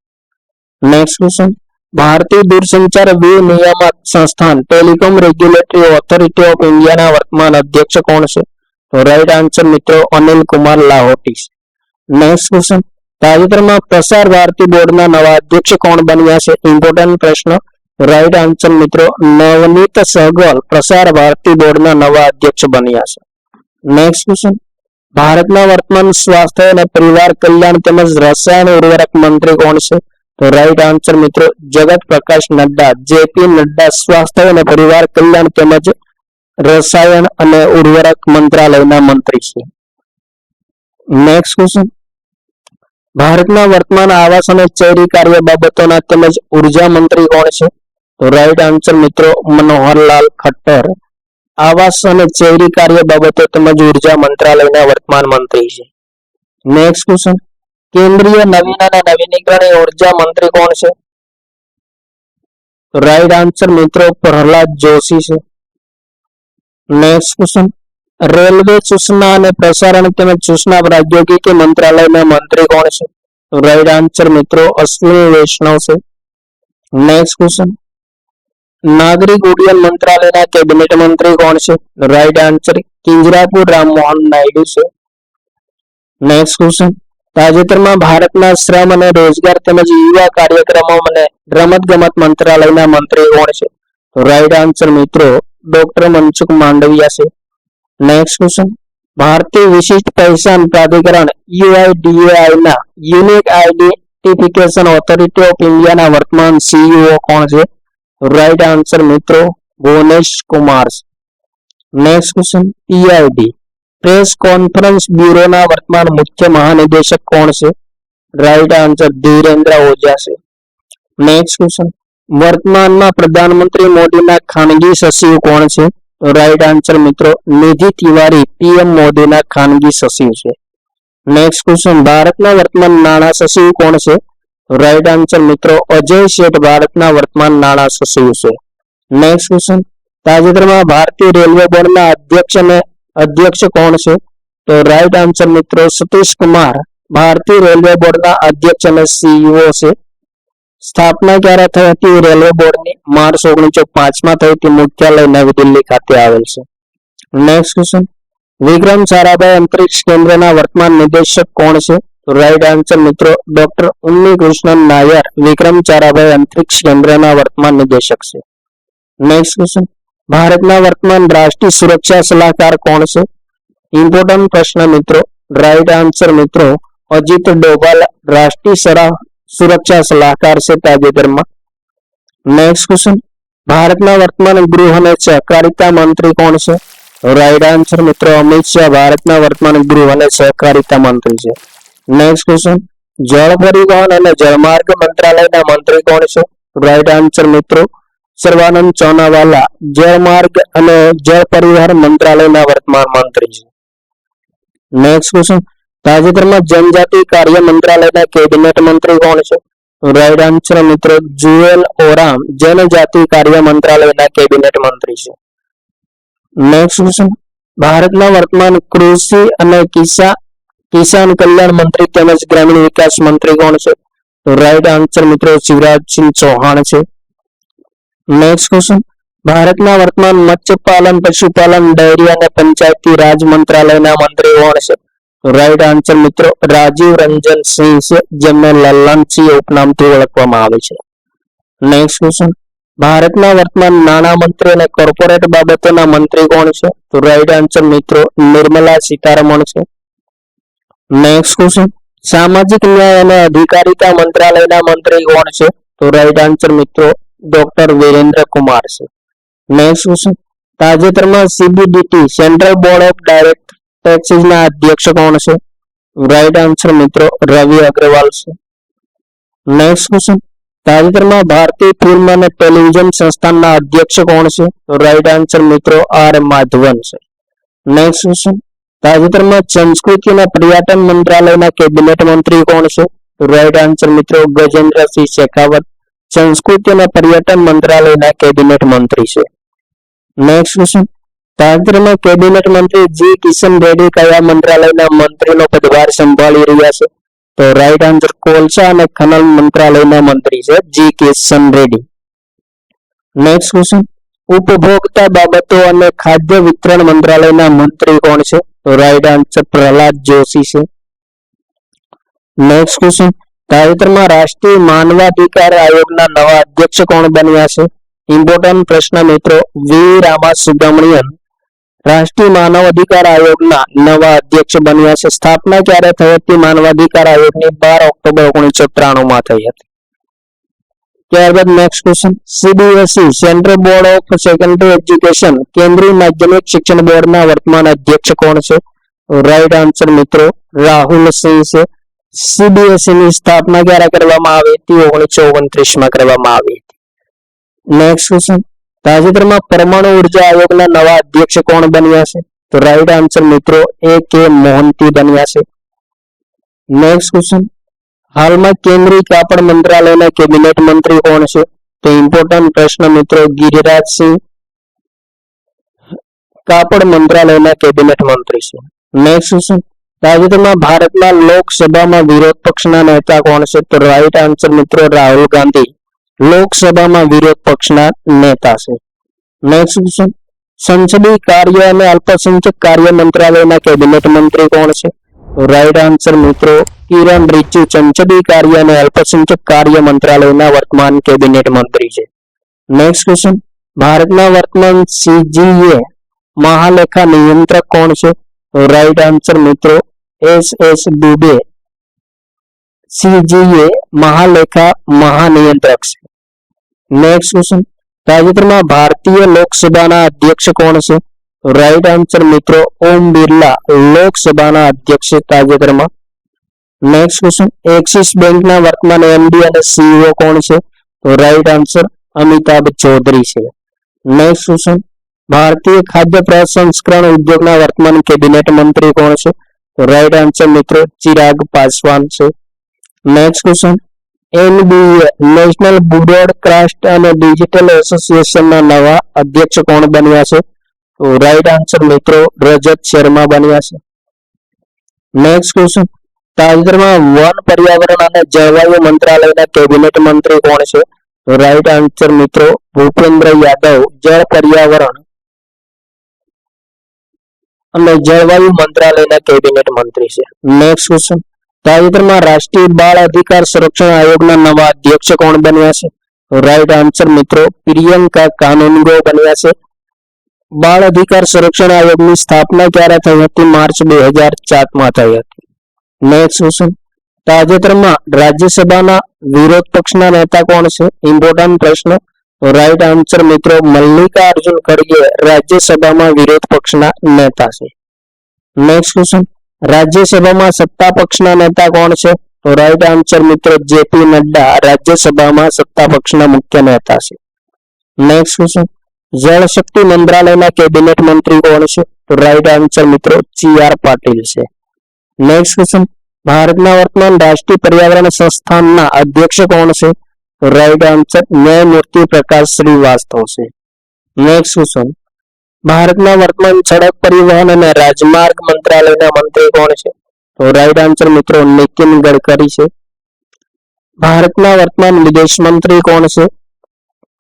નેક્સ્ટ ક્વેશ્ચન, ભારતીય દૂરસંચાર વિનિયામક સંસ્થાન ટેલિકોમ રેગ્યુલેટરી ઓથોરિટી ઓફ ઇન્ડિયાના વર્તમાન અધ્યક્ષ કોણ છે? તો રાઈટ આન્સર મિત્રો અનિલ કુમાર લાહોટી છે. નેક્સ્ટ ક્વેશ્ચન, તાજેતરમાં પ્રસાર ભારતી બોર્ડના નવા અધ્યક્ષ કોણ બન્યા છે? ઇમ્પોર્ટન્ટ પ્રશ્ન. રાઈટ આન્સર મિત્રો નવનીત સહગલ પ્રસાર ભારતી બોર્ડના નવા અધ્યક્ષ બન્યા છે. નેક્સ્ટ ક્વેશ્ચન, ભારતના વર્તમાન સ્વાસ્થ્ય અને પરિવાર કલ્યાણ તેમજ રસાયણ ઉર્વરક મંત્રી કોણ છે? તો રાઈટ આન્સર મિત્રો જગત પ્રકાશ નડ્ડા જેપી નડ્ડા સ્વાસ્થ્ય અને પરિવાર કલ્યાણ તેમજ રસાયણ અને ઉર્વરક મંત્રાલયના મંત્રી છે. નેક્સ્ટ ક્વેશ્ચન, ભારતના વર્તમાન આવાસ અને શહેરી કાર્ય બાબતોના તેમજ ઉર્જા મંત્રી કોણ છે? તો રાઈટ આન્સર મિત્રો મનોહરલાલ ખટ્ટર આવાસ અને શહેરી કાર્ય બાબતો તેમજ ઉર્જા મંત્રાલયના વર્તમાન મંત્રી છે. નેક્સ્ટ ક્વેશ્ચન, કેન્દ્રીય નવીન અને નવીનીકરણીય ઉર્જા મંત્રી કોણ છે? રાઈટ આન્સર મિત્રો પ્રહલાદ જોશી છે. નેક્સ્ટ ક્વેશ્ચન, રેલવે સૂચના અને પ્રસારણ તેમજ સૂચના પ્રૌદ્યોગિકી મંત્રાલયના મંત્રી કોણ છે? રાઈટ આન્સર મિત્રો અશ્વિની વૈષ્ણવ છે. નેક્સ્ટ ક્વેશ્ચન, નાગરિક ઉડ્ડયન મંત્રાલયના કેબિનેટ મંત્રી કોણ છે? રાઈટ આન્સર કિંજરાપુ રામમોહન નાયડુ છે. નેક્સ્ટ ક્વેશ્ચન, તાજેતરમાં ભારતના શ્રમ અને રોજગાર તેમજ યુવા કાર્યક્રમો અને રમતગમત મંત્રાલયના મંત્રી કોણ છે? રાઈટ આન્સર મિત્રો ડોક્ટર મનસુખ માંડવિયા છે. નેક્સ્ટ ક્વેશ્ચન, ભારતીય વિશિષ્ટ પહેચાન પ્રાધિકરણ UIDAI ના યુનિક આઈડેન્ટિફિકેશન ઓથોરિટી ઓફ ઇન્ડિયાના વર્તમાન CEO કોણ છે? રાઈટ આન્સર મિત્રો Bhuvnesh Kumar. Next question, PIB press conference બ્યુરોના વર્તમાન મુખ્ય મહાનિદેશક કોણ છે? રાઈટ આન્સર ધીરેન્દ્ર ઓઝા છે. નેક્સ્ટ ક્વેશ્ચન, વર્તમાનમાં પ્રધાનમંત્રી મોદીના ખાનગી સચિવ કોણ છે? રાઈટ આન્સર મિત્રો નિધિ તિવારી PM મોદીના ખાનગી સચિવ છે. નેક્સ્ટ ક્વેશ્ચન, ભારતના વર્તમાન નાણાં સચિવ કોણ છે? રાઈટ આન્સર મિત્રો અજય શેઠ ભારતના વર્તમાન નાણાં સચિવ છે. નેક્સ્ટ ક્વેશ્ચન, તાજેતરમાં ભારતીય રેલવે બોર્ડના અધ્યક્ષ કોણ છે? તો રાઈટ આન્સર મિત્રો સતીશ કુમાર ભારતીય રેલવે બોર્ડના અધ્યક્ષ અને CEO છે. સ્થાપના ક્યારે થઈ હતી રેલવે બોર્ડની? માર્ચ 1905 થઈ હતી. મુખ્યાલય નવી દિલ્હી ખાતે આવેલ છે. નેક્સ્ટ ક્વેશ્ચન, વિક્રમ સારાભાઈ અંતરિક્ષ કેન્દ્રના વર્તમાન નિદેશક કોણ છે? રાઈટ આન્સર મિત્રો ડોક્ટર ઉન્ની કૃષ્ણન નાયર વિક્રમ સારાભાઈ અંતરિક્ષ કેન્દ્રના વર્તમાન નિદેશક છે. નેક્સ્ટ ક્વેશ્ચન, ભારતના વર્તમાન રાષ્ટ્રીય સુરક્ષા સલાહકાર કોણ છે? ઇમ્પોર્ટન્ટ પ્રશ્ન મિત્રો. રાઈટ આન્સર મિત્રો અજીત ડોભાલ રાષ્ટ્રીય સુરક્ષા સલાહકાર છે તાજેતરમાં. નેક્સ્ટ ક્વેશ્ચન, ભારતના વર્તમાન ગૃહ અને સહકારિતા મંત્રી કોણ છે? રાઈટ આન્સર મિત્રો અમિત શાહ ભારતના વર્તમાન ગૃહ અને સહકારિતા મંત્રી છે. નેક્સ્ટ ક્વેશ્ચન, જળ પરિવહન અને જળમાર્ગ મંત્રાલયના મંત્રી કોણ છે? રાઈટ આન્સર મિત્રો સર્વાનંદ સોનોવાલા જળમાર્ગ અને જળ પરિવહન મંત્રાલયના વર્તમાન મંત્રી છે. નેક્સ્ટ ક્વેશ્ચન, તાજેતરમાં જનજાતિ કાર્ય મંત્રાલયના કેબિનેટ મંત્રી કોણ છે? રાઈટ આન્સર મિત્રો જુએલ ઓરામ જનજાતિ કાર્ય મંત્રાલયના કેબિનેટ મંત્રી છે. નેક્સ્ટ ક્વેશ્ચન, ભારતના વર્તમાન કૃષિ અને કિસાન કલ્યાણ મંત્રી તેમજ ગ્રામીણ વિકાસ મંત્રી કોણ છે? રાઈટ આન્સર મિત્રો શિવરાજસિંહ ચૌહાણ છે. નેક્સ્ટ ક્વેશ્ચન, ભારતના વર્તમાન મત્સ્યપાલન પશુપાલન ડેરી અને પંચાયતી રાજ મંત્રાલયના મંત્રી કોણ છે? રાઈટ આન્સર મિત્રો રાજીવ રંજન સિંહ છે, જેમને લલ્લનસિંહ ઉપનામથી ઓળખવામાં આવે છે. નેક્સ્ટ ક્વેશ્ચન, ભારતના વર્તમાન નાણાં મંત્રી અને કોર્પોરેટ બાબતોના મંત્રી કોણ છે? તો રાઈટ આન્સર મિત્રો નિર્મલા સીતારમણ છે. નેક્સ્ટ ક્વેશ્ચન, સામાજિક ન્યાય અને અધિકારીતા મંત્રાલયના મંત્રી કોણ છે? તો રાઈટ આન્સર મિત્રો ડોક્ટર વિરેન્દ્ર કુમાર છે. નેક્સ્ટ ક્વેશ્ચન, તાજેતરમાં CBDT central board of direct ટેક્સીસના અધ્યક્ષ કોણ છે? રાઈટ આન્સર મિત્રો રવિ અગ્રવાલ છે. નેક્સ્ટ ક્વેશ્ચન, તાજેતરમાં ભારતીય ફિલ્મ અને ટેલિવિઝન સંસ્થાનના અધ્યક્ષ કોણ છે? રાઈટ આન્સર મિત્રો R માધવન છે. નેક્સ્ટ ક્વેશ્ચન, તાજેતરમાં સંસ્કૃતિ અને પર્યટન મંત્રાલયના કેબિનેટ મંત્રી કોણ છે? રાઈટ આન્સર મિત્રો ગજેન્દ્રસિંહ શેખાવત સંસ્કૃતિ અને પર્યટન મંત્રાલયના કેબિનેટ મંત્રી છે. નેક્સ્ટ ક્વેશ્ચન, તાજેતરમાં કેબિનેટ મંત્રી જી કિશન રેડ્ડી કયા મંત્રાલયના મંત્રીનો પદભાર સંભાળી રહ્યા છે? તો રાઈટ આન્સર કોલસા અને ખનન મંત્રાલયના મંત્રી છે જી કિશન રેડ્ડી. નેક્સ્ટ ક્વેશ્ચન, ઉપભોક્તા બાબતો અને ખાદ્ય વિતરણ મંત્રાલયના મંત્રી કોણ છે? તો રાઈટ આન્સર પ્રહલાદ જોશી છે. નેક્સ્ટ ક્વેશ્ચન, તાજેતરમાં રાષ્ટ્રીય માનવાધિકાર આયોગના નવા અધ્યક્ષ કોણ બન્યા છે? ઇમ્પોર્ટન્ટ પ્રશ્ન મિત્રો વી રામાસુબ્રમણ્યન રાષ્ટ્રીય માનવ અધિકાર આયોગના નવા અધ્યક્ષ બન્યા છે. સ્થાપના ક્યારે થઈ હતી માનવાધિકાર આયોગની? 12 ઓક્ટોબર 1993 થઈ હતી. ત્યારબાદ next question, CBSE central board of secondary education કેન્દ્રીય માધ્યમિક શિક્ષણ બોર્ડના વર્તમાન અધ્યક્ષ કોણ છે? રાઈટ આન્સર મિત્રો રાહુલ સિંહ છે. CBSE ની સ્થાપના ક્યારે કરવામાં આવી હતી? 1929 કરવામાં આવી હતી. નેક્સ્ટ ક્વેશ્ચન, તાજેતરમાં પરમાણુ ઉર્જા આયોગના નવા અધ્યક્ષ કોણ બન્યા છે? તો રાઈટ આન્સર મિત્રો AK મોહંતી બન્યા છે. નેક્સ્ટ ક્વેશ્ચન, હાલમાં કેન્દ્રીય કાપડ મંત્રાલયના કેબિનેટ મંત્રી કોણ છે? તો ઇમ્પોર્ટન્ટ પ્રશ્ન મિત્રો, ગિરિરાજસિંહ કાપડ મંત્રાલયના કેબિનેટ મંત્રી છે. નેક્સ્ટ ક્વેશ્ચન, તાજેતરમાં ભારતના લોકસભામાં વિરોધ પક્ષના નેતા કોણ છે? તો રાઈટ આન્સર મિત્રો રાહુલ ગાંધી લોકસભામાં વિરોધ પક્ષના નેતા છે. નેક્સ્ટ ક્વેશ્ચન, સંસદીય કાર્ય અને અલ્પસંખ્યક કાર્ય મંત્રાલયના કેબિનેટ મંત્રી કોણ છે? તો રાઈટ આન્સર મિત્રો કિરણ રિજિજુ સંસદીય કાર્ય અને અલ્પસંખ્યક કાર્ય મંત્રાલયના વર્તમાન કેબિનેટ મંત્રી છે. નેક્સ્ટ ક્વેશ્ચન, ભારતના વર્તમાન સીજીએ મહાલેખા નિયંત્રક કોણ છે? તો રાઈટ આન્સર મિત્રો SS દુબે સીજીએ મહાલેખા મહાનિયંત્રક છે. નેક્સ્ટ ક્વેશ્ચન, તાજેતરમાં ભારતીય લોકસભાના અધ્યક્ષ કોણ છે? તો રાઈટ આન્સર મિત્રો ઓમ બિરલા લોકસભાના અધ્યક્ષ છે તાજેતરમાં. નેક્સ્ટ ક્વેશ્ચન, એક્સિસ બેંકના વર્તમાન MD અને CEO કોણ છે? તો રાઈટ આન્સર અમિતાભ ચૌધરી છે. નેક્સ્ટ ક્વેશ્ચન, ભારતીય ખાદ્ય પ્રસંસ્કરણ ઉદ્યોગના વર્તમાન કેબિનેટ મંત્રી કોણ છે? તો રાઈટ આન્સર મિત્રો ચિરાગ પાસવાન છે. Next question, NBA national broadcast અને ડિજિટલ એસોસિએશનના નવા અધ્યક્ષ કોણ બન્યા છે? તો રાઈટ આન્સર મિત્રો રજત શર્મા બન્યા છે. નેક્સ્ટ ક્વેશ્ચન, તાજેતરમાં વન પર્યાવરણ અને જળવાયુ મંત્રાલયના કેબિનેટ મંત્રી કોણ છે? તો રાઈટ આન્સર મિત્રો ભૂપેન્દ્ર યાદવ જળ પર્યાવરણ અને જળવાયુ મંત્રાલયના કેબિનેટ મંત્રી છે. નેક્સ્ટ ક્વેશ્ચન, તાજેતરમાં રાષ્ટ્રીય બાળ અધિકાર સંરક્ષણ આયોગના નવા અધ્યક્ષ કોણ બન્યા છે? તો રાઈટ આન્સર મિત્રો પ્રિયંકા કાનૂનગો બન્યા છે. બાળ અધિકાર સંરક્ષણ આયોગની સ્થાપના ક્યારે થઈ હતી? માર્ચ 2007માં થઈ હતી. નેક્સ્ટ ક્વેશ્ચન, તાજેતરમાં રાજ્યસભાના વિરોધ પક્ષના નેતા કોણ છે? ઇમ્પોર્ટન્ટ પ્રશ્ન. તો રાઈટ આન્સર મિત્રો મલ્લિકાર્જુન ખડગે રાજ્યસભામાં વિરોધ પક્ષના નેતા છે. નેક્સ્ટ ક્વેશ્ચન, રાજ્યસભામાં સત્તા પક્ષના નેતા કોણ છે? તો રાઈટ આન્સર મિત્રો JP નડ્ડા રાજ્યસભામાં સત્તા પક્ષના મુખ્ય નેતા છે. નેક્સ્ટ ક્વેશ્ચન, જળ શક્તિ મંત્રાલયના કેબિનેટ મંત્રી કોણ છે? તો રાઈટ આન્સર મિત્રો CR પાટીલ છે. નેક્સ્ટ ક્વેશ્ચન, ભારતના વર્તમાન રાષ્ટ્રીય પર્યાવરણ સંસ્થાનના અધ્યક્ષ કોણ છે? તો રાઈટ આન્સર ન્યાયમૂર્તિ પ્રકાશ શ્રીવાસ્તવ છે. નેક્સ્ટ ક્વેશ્ચન, ભારતના વર્તમાન સડક પરિવહન અને રાજમાર્ગ મંત્રાલયના મંત્રી કોણ છે? તો રાઈટ આન્સર મિત્રો નીતિન ગડકરી છે. ભારતના વર્તમાન વિદેશ મંત્રી કોણ છે?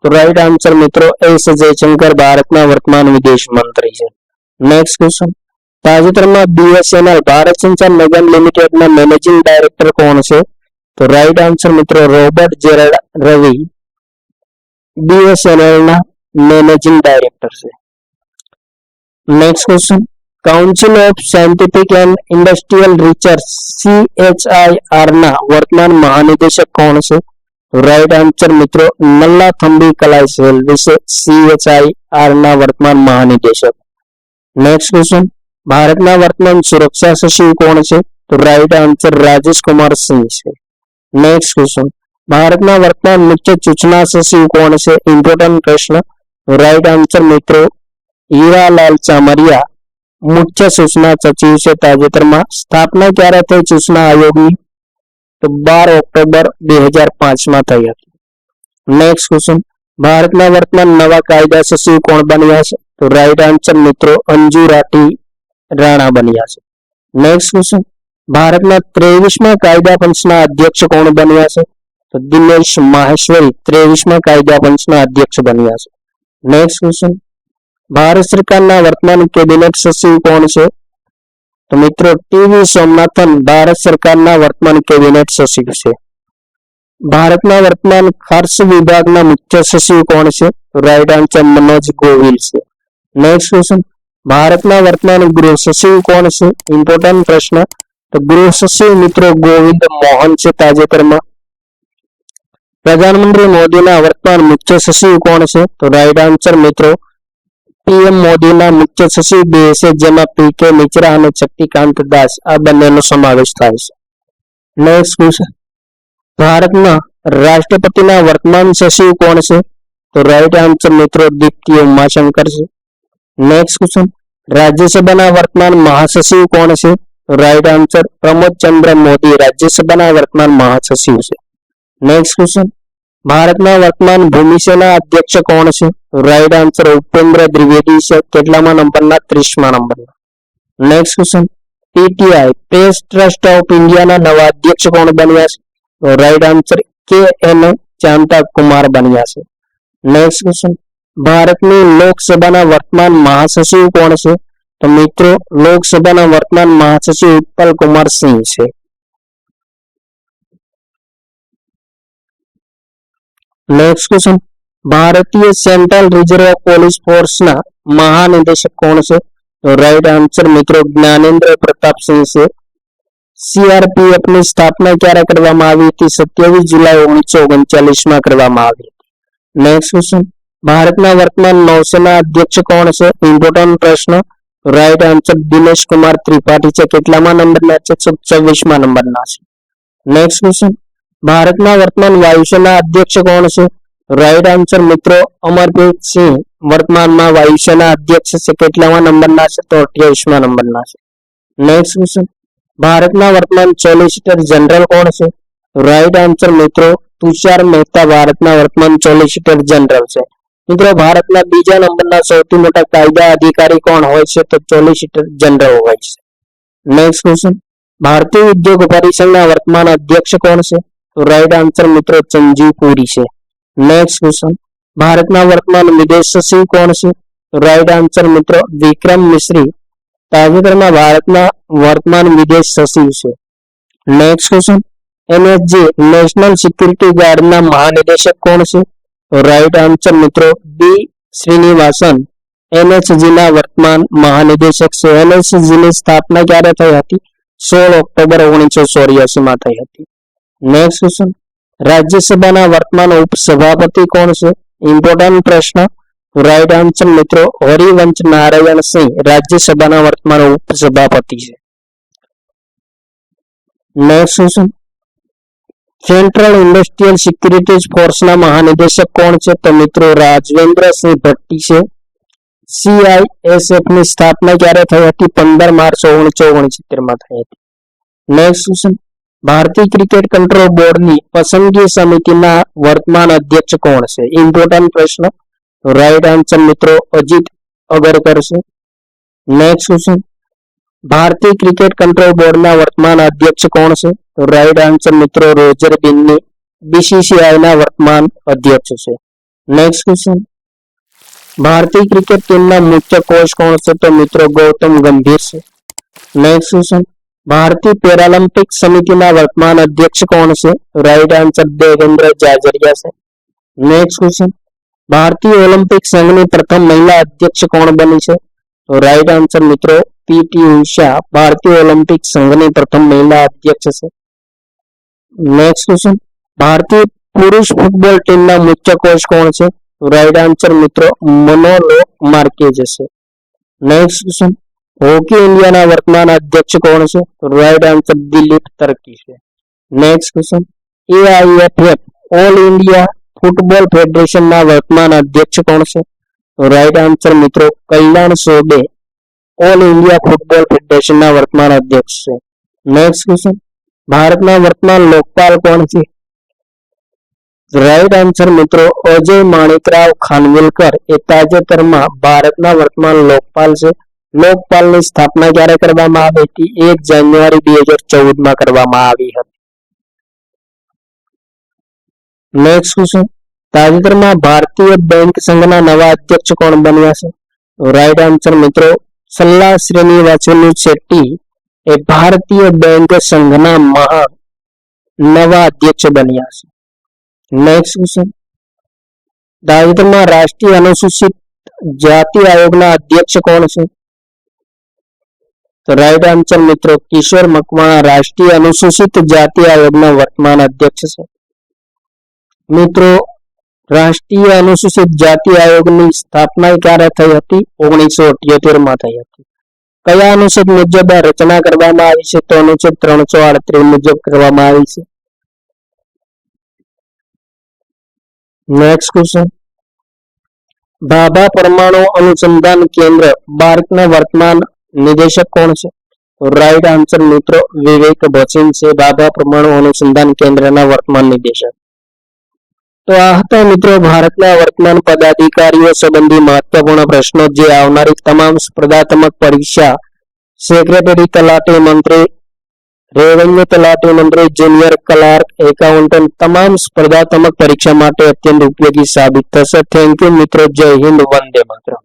તો રાઈટ આન્સર મિત્રો S જયશંકર ભારતના વર્તમાન વિદેશ મંત્રી છે. નેક્સ્ટ ક્વેશ્ચન, તાજેતરમાં BSNL ભારત સંચાર નિગમ લિમિટેડના મેનેજિંગ ડાયરેક્ટર કોણ છે? તો રાઈટ આન્સર મિત્રો રોબર્ટ જેરડ રવિ BSNL ના મેનેજિંગ ડાયરેક્ટર છે. Next question, council of scientific and industrial research CHIR ના વર્તમાન મહાનિદેશક કોણ છે? રાઈટ આન્સર મિત્રો નલ્લાથંબી કલાઈસેલ વિશે CHIR ના વર્તમાન મહાનિદેશક. નેક્સ્ટ ક્વેશ્ચન, ભારતના વર્તમાન સુરક્ષા સચિવ કોણ છે? તો રાઈટ આન્સર રાજેશ કુમાર સિંહ છે. નેક્સ્ટ ક્વેશ્ચન, ભારતના વર્તમાન મુખ્ય સૂચના સચિવ કોણ છે? ઇમ્પોર્ટન્ટ પ્રશ્ન. રાઈટ આન્સર મિત્રો હીરાલાલ ચામરિયા મુખ્ય સૂચના સચિવ છે તાજેતરમાં. સ્થાપના ક્યારે થઈ સૂચના આયોગની? તો 12 ઓક્ટોબર 2005માં થઈ હતી. નેક્સ્ટ ક્વેશ્ચન, ભારતના વર્તમાન નવા કાયદા સચિવ કોણ બન્યા છે? તો રાઈટ આન્સર મિત્રો અંજુ રાઠી રાણા બન્યા છે. નેક્સ્ટ ક્વેશ્ચન, ભારતના 23મા કાયદા પંચના અધ્યક્ષ કોણ બન્યા છે? તો દિનેશ માહેશ્વરી 23મા કાયદા પંચના અધ્યક્ષ બન્યા છે. નેક્સ્ટ ક્વેશ્ચન, ભારત સરકારના વર્તમાન કેબિનેટ સચિવ કોણ છે? તો મિત્રો TV સોમનાથન ભારત સરકારના વર્તમાન કેબિનેટ સચિવ છે. ભારતના વર્તમાન ખર્ચ વિભાગના મુખ્ય સચિવ કોણ છે? તો રાઈટ આન્સર મનોજ ગોવિલ છે. નેક્સ્ટ ક્વેશ્ચન, ભારતના વર્તમાન ગૃહ સચિવ કોણ છે? ઇમ્પોર્ટન્ટ પ્રશ્ન. તો ગૃહ સચિવ મિત્રો ગોવિંદ મોહન છે તાજેતરમાં. પ્રધાનમંત્રી મોદીના વર્તમાન મુખ્ય સચિવ કોણ છે? તો રાઈટ આન્સર મિત્રો PM મોદીના મુખ્ય સચિવ બે છે, જેમાં PK મિશ્રા અને શક્તિકાંત દાસ આ બંનેનો સમાવેશ થાય છે. નેક્સ્ટ ક્વેશ્ચન, ભારતના રાષ્ટ્રપતિના વર્તમાન સચિવ કોણ છે? તો રાઈટ આન્સર મિત્રો દીપ્તિ ઉમાશંકર છે. નેક્સ્ટ ક્વેશ્ચન, રાજ્યસભાના વર્તમાન મહાસચિવ કોણ છે? રાઈટ આન્સર પ્રમોદ ચંદ્ર મોદી રાજ્યસભાના વર્તમાન મહાસચિવ છે. નેક્સ્ટ ક્વેશ્ચન, ભારતના વર્તમાન ભૂમિસેના અધ્યક્ષ કોણ છે? રાઈટ આન્સર ઉપેન્દ્ર દ્વિવેદી છે. કેટલામાં નંબરના? 30મા નંબરના. Next question, PTI press trust of ઇન્ડિયાના નવા અધ્યક્ષ કોણ બન્યા છે? રાઈટ આન્સર કે એન ચાંતા કુમાર બન્યા છે. નેક્સ્ટ ક્વેશ્ચન, ભારતની લોકસભાના વર્તમાન મહાસચિવ કોણ છે? તો મિત્રો લોકસભાના વર્તમાન મહાસચિવ ઉત્પલ કુમાર સિંહ છે. નેક્સ્ટ ક્વેશ્ચન, ભારતીય સેન્ટ્રલ રિઝર્વ પોલીસ ફોર્સના મહાનિદેશક કોણ છે? તો રાઈટ આન્સર મિત્રો જ્ઞાનેન્દ્ર પ્રતાપ સિંહ છે. સીઆરપીએફ ની સ્થાપના ક્યારે કરવામાં આવી હતી? 27 જુલાઈ 1939માં કરવામાં આવી હતી. નેક્સ્ટ ક્વેશ્ચન, ભારતના વર્તમાન નૌસેના અધ્યક્ષ કોણ છે? ઇમ્પોર્ટન્ટ પ્રશ્ન. રાઈટ આન્સર દિનેશ કુમાર ત્રિપાઠી છે. કેટલામાં નંબરના છે? 26મા નંબરના છે. નેક્સ્ટ ક્વેશ્ચન, ભારતના વર્તમાન વાયુસેના અધ્યક્ષ કોણ છે? રાઈટ આન્સર મિત્રો અમરપ્રીત સિંહ વર્તમાનમાં વાયુસેના અધ્યક્ષ છે. કેટલામાં નંબરના છે? તો 28મા નંબરના છે. નેક્સ્ટ ક્વેશ્ચન, ભારતના વર્તમાન સોલિસિટર જનરલ કોણ છે? રાઈટ આન્સર મિત્રો તુષાર મહેતા ભારતના વર્તમાન સોલિસિટર જનરલ છે. મિત્રો ભારતના બીજા નંબરના સૌથી મોટા કાયદા અધિકારી કોણ હોય છે? તો સોલિસિટર જનરલ હોય છે. નેક્સ્ટ ક્વેશ્ચન, ભારતીય ઉદ્યોગ પરિષદના વર્તમાન અધ્યક્ષ કોણ છે? તો રાઈટ આન્સર મિત્રો સંજીવ પુરી છે. નેક્સ્ટ ક્વેશ્ચન, ભારતના વર્તમાન વિદેશ સચિવ કોણ છે? રાઈટ આન્સર મિત્રો વિક્રમ મિશ્રી તાજેતરમાં ભારતના વર્તમાન વિદેશ સચિવ છે. Next question, NSG national security ગાર્ડના મહાનિદેશક કોણ છે? રાઈટ આન્સર મિત્રો બી શ્રીનિવાસન એનએસજીના વર્તમાન મહાનિદેશક છે. એનએસજીની સ્થાપના ક્યારે થઈ હતી? 16 ઓક્ટોબર 1984માં થઈ હતી. નેક્સ્ટ ક્વેશ્ચન, રાજ્યસભાના વર્તમાન ઉપસભાપતિ કોણ છે? ઇમ્પોર્ટન્ટ પ્રશ્ન. રાઈટ આન્સર મિત્રો હરિવંશ નારાયણ સિંહ રાજ્યસભાના વર્તમાન ઉપસભાપતિ છે. Next question, central industrial securities ફોર્સના મહાનિદેશક કોણ છે? તો મિત્રો રાજવેન્દ્ર સિંહ ભટ્ટી છે. સીઆઈએસએફ ની સ્થાપના ક્યારે થઈ હતી? 15 માર્ચ 1969માં થઈ હતી. નેક્સ્ટ ક્વેશ્ચન, ભારતીય ક્રિકેટ કંટ્રોલ બોર્ડની પસંદગી સમિતિના વર્તમાન અધ્યક્ષ કોણ છે? ઇમ્પોર્ટન્ટ પ્રશ્ન. રાઈટ આન્સર મિત્રો અજીત અગરકર છે. નેક્સ્ટ ક્વેશ્ચન, ભારતીય ક્રિકેટ કંટ્રોલ બોર્ડના વર્તમાન અધ્યક્ષ કોણ છે? રાઈટ આન્સર મિત્રો રોજર બિન્ની બીસીસીઆઈના વર્તમાન અધ્યક્ષ છે. નેક્સ્ટ ક્વેશ્ચન, ભારતીય ક્રિકેટ ટીમના મુખ્ય કોચ કોણ છે? તો મિત્રો ગૌતમ ગંભીર છે. નેક્સ્ટ ક્વેશ્ચન, ભારતીય પેરાલિમ્પિક સમિતિના વર્તમાન અધ્યક્ષ કોણ છે? રાઈટ આન્સર દેવેન્દ્ર જાજરિયા છે. નેક્સ્ટ ક્વેશ્ચન, ભારતીય ઓલિમ્પિક સંઘની પ્રથમ મહિલા અધ્યક્ષ કોણ બની છે? તો રાઈટ આન્સર મિત્રો પીટી ઉષા ભારતીય ઓલિમ્પિક સંઘની પ્રથમ મહિલા અધ્યક્ષ છે. નેક્સ્ટ ક્વેશ્ચન, ભારતીય પુરુષ ફૂટબોલ ટીમના મુખ્ય કોચ કોણ છે? રાઈટ આન્સર મિત્રો મનોલો માર્કેજ છે. નેક્સ્ટ ક્વેશ્ચન, હોકી ઇન્ડિયાના વર્તમાન અધ્યક્ષ કોણ છે? રાઈટ આન્સર દિલીપ તર્કી છે. Next question, AIFF all India football ફેડરેશનના વર્તમાન અધ્યક્ષ કોણ છે? રાઈટ આન્સર મિત્રો Kalyan Chaubey all India football ફેડરેશનના વર્તમાન અધ્યક્ષ છે. નેક્સ્ટ ક્વેશ્ચન, ભારતના વર્તમાન લોકપાલ કોણ છે? રાઈટ આન્સર મિત્રો અજય માણિકરાવ ખાનવિલકર એ તાજેતરમાં ભારતના વર્તમાન લોકપાલ છે. લોકપાલની સ્થાપના ક્યારે કરવામાં આવી હતી? 1 જાન્યુઆરી 2014માં કરવામાં આવી હતી. નેક્સ્ટ ક્વેશ્ચન, તાજેતરમાં ભારતીય બેંક સંઘના નવા અધ્યક્ષ કોણ બન્યા છે? રાઈટ આન્સર મિત્રો સલ્લા શ્રીનિવાસુલુ શેટ્ટી એ ભારતીય બેંક સંઘના નવા અધ્યક્ષ બન્યા છે. નેક્સ્ટ ક્વેશ્ચન, તાજેતરમાં રાષ્ટ્રીય અનુસૂચિત જાતિ આયોગના અધ્યક્ષ કોણ છે? તો રાઈટ આન્સર મિત્રો કિશોર મકવાણા રાષ્ટ્રીય અનુસૂચિત જાતિ આયોગના વર્તમાન અધ્યક્ષ છે. મિત્રો રાષ્ટ્રીય અનુસૂચિત જાતિ આયોગની સ્થાપના ક્યારે થઈ હતી? 1978માં થઈ હતી. કયા અનુચ્છેદ મુજબ રચના કરવામાં આવી છે? તો અનુચ્છેદ 338 મુજબ કરવામાં આવી છે. નેક્સ્ટ ક્વેશ્ચન, ભાભા પરમાણુ અનુસંધાન કેન્દ્ર બાર્કના વર્તમાન નિદેશક કોણ છે? રાઈટ આન્સર મિત્રો વિવેક ભસીન છે, ભાભા પરમાણુ અનુસંધાન કેન્દ્રના વર્તમાન નિદેશક. તો આ હતા મિત્રો ભારતના વર્તમાન પદાધિકારીઓ સંબંધી મહત્વપૂર્ણ પ્રશ્નો, જે આવનારી તમામ સ્પર્ધાત્મક પરીક્ષા, સેક્રેટરી તલાટી મંત્રી, રેવન્યુ તલાટી મંત્રી, જુનિયર ક્લાર્ક, એકાઉન્ટન્ટ, તમામ સ્પર્ધાત્મક પરીક્ષા માટે અત્યંત ઉપયોગી સાબિત થશે. થેન્ક યુ મિત્રો. જય હિન્દ. વંદે માતરમ.